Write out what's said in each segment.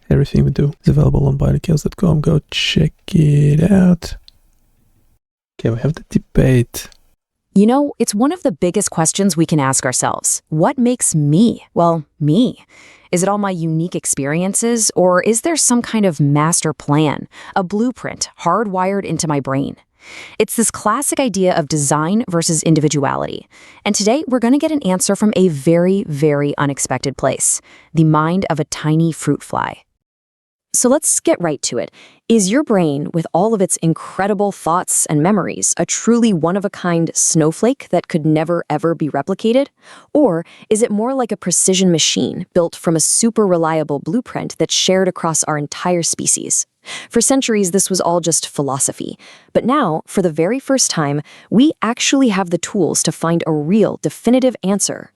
Everything we do is available on biomedical.com. Go check it out. Okay, we have the debate. You know, it's one of the biggest questions we can ask ourselves. What makes me? Well, me. Is it all my unique experiences, or is there some kind of master plan, a blueprint hardwired into my brain? It's this classic idea of design versus individuality. And today, we're going to get an answer from a very, very unexpected place, the mind of a tiny fruit fly. So let's get right to it. Is your brain, with all of its incredible thoughts and memories, a truly one-of-a-kind snowflake that could never, ever be replicated? Or is it more like a precision machine built from a super reliable blueprint that's shared across our entire species? For centuries, this was all just philosophy. But now, for the very first time, we actually have the tools to find a real, definitive answer.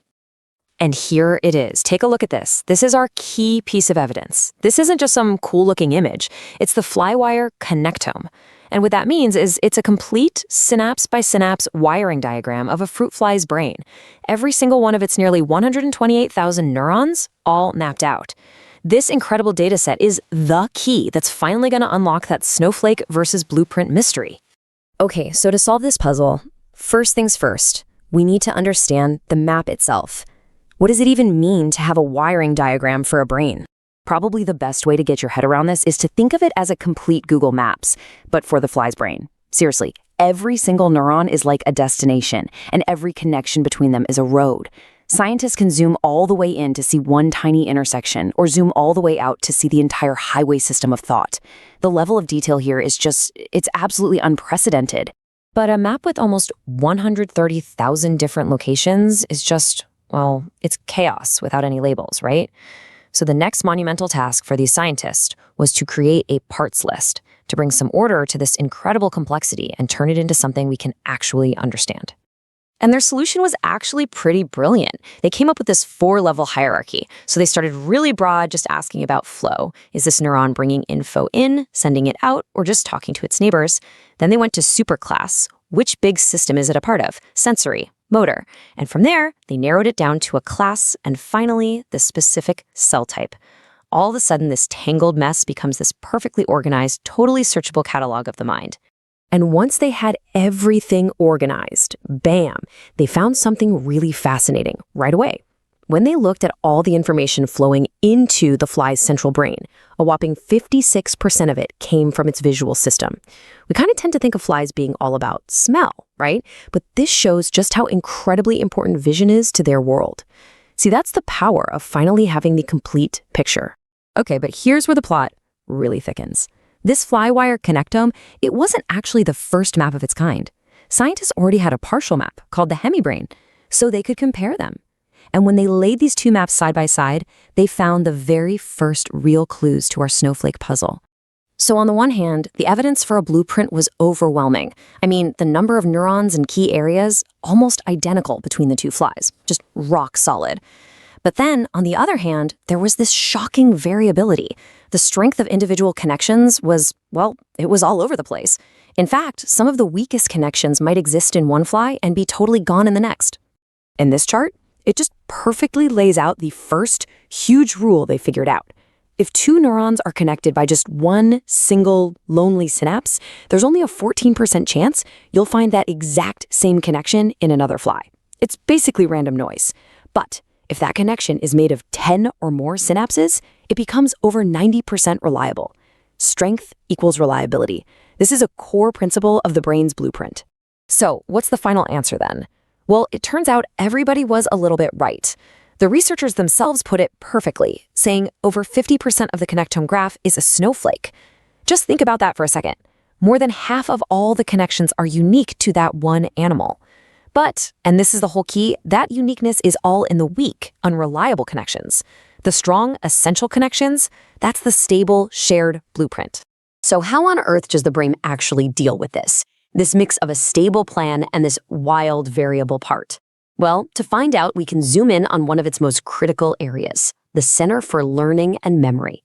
And here it is. Take a look at this. This is our key piece of evidence. This isn't just some cool-looking image. It's the FlyWire Connectome. And what that means is it's a complete synapse-by-synapse wiring diagram of a fruit fly's brain. Every single one of its nearly 128,000 neurons, all mapped out. This incredible dataset is the key that's finally going to unlock that snowflake versus blueprint mystery. Okay, so to solve this puzzle, first things first, we need to understand the map itself. What does it even mean to have a wiring diagram for a brain? Probably the best way to get your head around this is to think of it as a complete Google Maps, but for the fly's brain. Seriously, every single neuron is like a destination, and every connection between them is a road. Scientists can zoom all the way in to see one tiny intersection, or zoom all the way out to see the entire highway system of thought. The level of detail here is it's absolutely unprecedented. But a map with almost 130,000 different locations is well, it's chaos without any labels, right? So the next monumental task for these scientists was to create a parts list to bring some order to this incredible complexity and turn it into something we can actually understand. And their solution was actually pretty brilliant. They came up with this 4-level hierarchy. So they started really broad, just asking about flow. Is this neuron bringing info in, sending it out, or just talking to its neighbors? Then they went to superclass. Which big system is it a part of? Sensory, motor. And from there, they narrowed it down to a class, and finally, the specific cell type. All of a sudden, this tangled mess becomes this perfectly organized, totally searchable catalog of the mind. And once they had everything organized, bam, they found something really fascinating right away. When they looked at all the information flowing into the fly's central brain, a whopping 56% of it came from its visual system. We kind of tend to think of flies being all about smell, right? But this shows just how incredibly important vision is to their world. See, that's the power of finally having the complete picture. Okay, but here's where the plot really thickens. This FlyWire Connectome, it wasn't actually the first map of its kind. Scientists already had a partial map called the Hemibrain, so they could compare them. And when they laid these two maps side by side, they found the very first real clues to our snowflake puzzle. So on the one hand, the evidence for a blueprint was overwhelming. I mean, the number of neurons in key areas, almost identical between the two flies, just rock solid. But then, on the other hand, there was this shocking variability. The strength of individual connections was, well, it was all over the place. In fact, some of the weakest connections might exist in one fly and be totally gone in the next. In this chart, it just perfectly lays out the first huge rule they figured out. If two neurons are connected by just one single lonely synapse, there's only a 14% chance you'll find that exact same connection in another fly. It's basically random noise. But if that connection is made of 10 or more synapses, it becomes over 90% reliable. Strength equals reliability. This is a core principle of the brain's blueprint. So, what's the final answer then? Well, it turns out everybody was a little bit right. The researchers themselves put it perfectly, saying over 50% of the connectome graph is a snowflake. Just think about that for a second. More than half of all the connections are unique to that one animal. But, and this is the whole key, that uniqueness is all in the weak, unreliable connections. The strong, essential connections, that's the stable, shared blueprint. So how on earth does the brain actually deal with this? This mix of a stable plan and this wild, variable part? Well, to find out, we can zoom in on one of its most critical areas, the Center for Learning and Memory.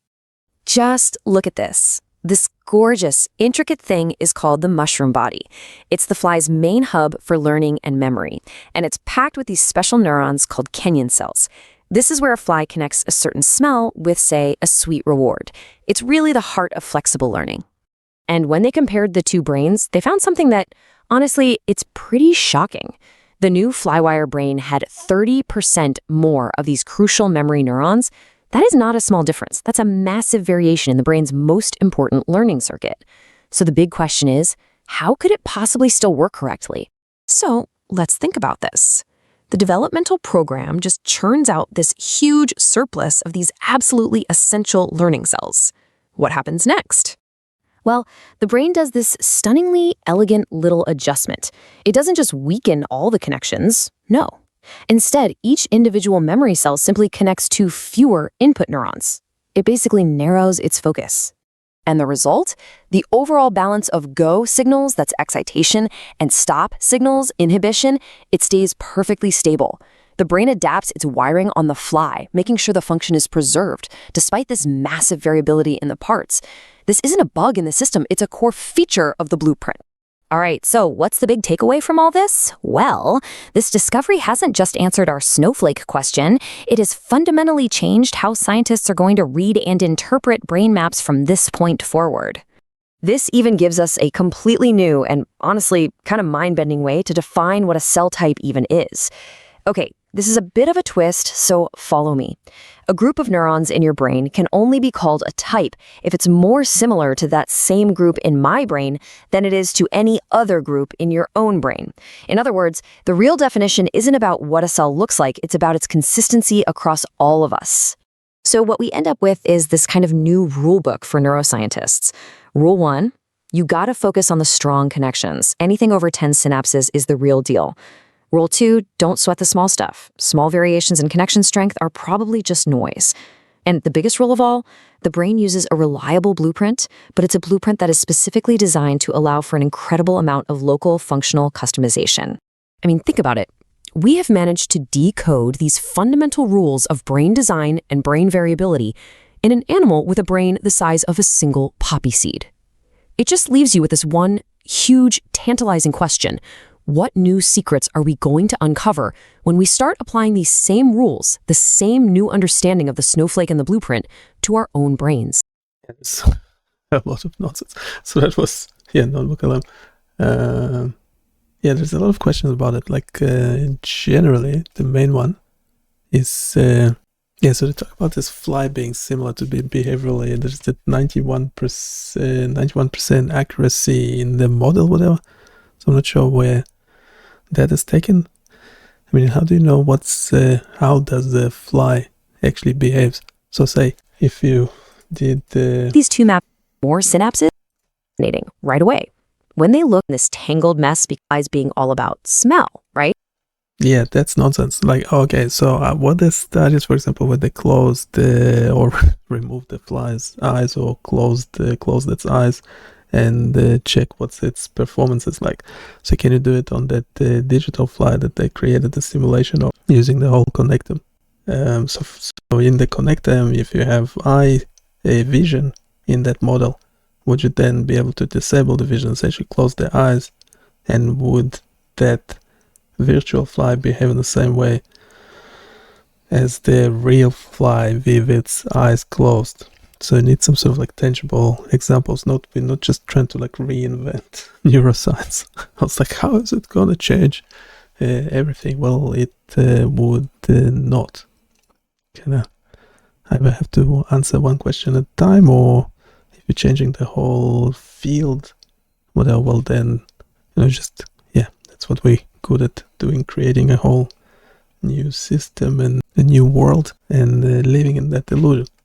Just look at this. This gorgeous, intricate thing is called the mushroom body. It's the fly's main hub for learning and memory, and it's packed with these special neurons called Kenyan cells. This is where a fly connects a certain smell with, say, a sweet reward. It's really the heart of flexible learning. And when they compared the two brains, they found something that, honestly, it's pretty shocking. The new FlyWire brain had 30% more of these crucial memory neurons. That is not a small difference. That's a massive variation in the brain's most important learning circuit. So the big question is, how could it possibly still work correctly? So let's think about this. The developmental program just churns out this huge surplus of these absolutely essential learning cells. What happens next? Well, the brain does this stunningly elegant little adjustment. It doesn't just weaken all the connections, no. Instead, each individual memory cell simply connects to fewer input neurons. It basically narrows its focus. And the result? The overall balance of go signals, that's excitation, and stop signals, inhibition, it stays perfectly stable. The brain adapts its wiring on the fly, making sure the function is preserved, despite this massive variability in the parts. This isn't a bug in the system, it's a core feature of the blueprint. All right, so what's the big takeaway from all this? Well, this discovery hasn't just answered our snowflake question, it has fundamentally changed how scientists are going to read and interpret brain maps from this point forward. This even gives us a completely new and honestly kind of mind-bending way to define what a cell type even is. Okay, this is a bit of a twist, so follow me. A group of neurons in your brain can only be called a type if it's more similar to that same group in my brain than it is to any other group in your own brain. In other words, the real definition isn't about what a cell looks like, it's about its consistency across all of us. So what we end up with is this kind of new rule book for neuroscientists. Rule 1, you gotta focus on the strong connections. Anything over 10 synapses is the real deal. Rule 2, don't sweat the small stuff. Small variations in connection strength are probably just noise. And the biggest rule of all, the brain uses a reliable blueprint, but it's a blueprint that is specifically designed to allow for an incredible amount of local functional customization. I mean, think about it. We have managed to decode these fundamental rules of brain design and brain variability in an animal with a brain the size of a single poppy seed. It just leaves you with this one huge, tantalizing question. What new secrets are we going to uncover when we start applying these same rules, the same new understanding of the snowflake and the blueprint, to our own brains? It's a lot of nonsense. So that was, notebook alarm. There's a lot of questions about it. Like, generally, the main one is, so they talk about this fly being similar to behaviorally. There's that 91% accuracy in the model, whatever. So I'm not sure where that is taken. I mean, how do you know how does the fly actually behaves? So say if you did these two map more synapses, fascinating right away. When they look in this tangled mess, because being all about smell, right? Yeah, that's nonsense. Like, okay, so what the studies, for example, where they closed or removed the fly's eyes or closed its eyes and check what's its performance is like. So can you do it on that digital fly that they created the simulation of using the whole connectome? So in the connectome, if you have vision in that model, would you then be able to disable the vision, essentially close the eyes, and would that virtual fly behave in the same way as the real fly with its eyes closed? So you need some sort of like tangible examples. We're not just trying to like reinvent neuroscience. I was like, how is it going to change everything? Well, it would not. Can I either have to answer one question at a time, or if you're changing the whole field, well then, that's what we're good at doing, creating a whole new system and a new world and living in that illusion.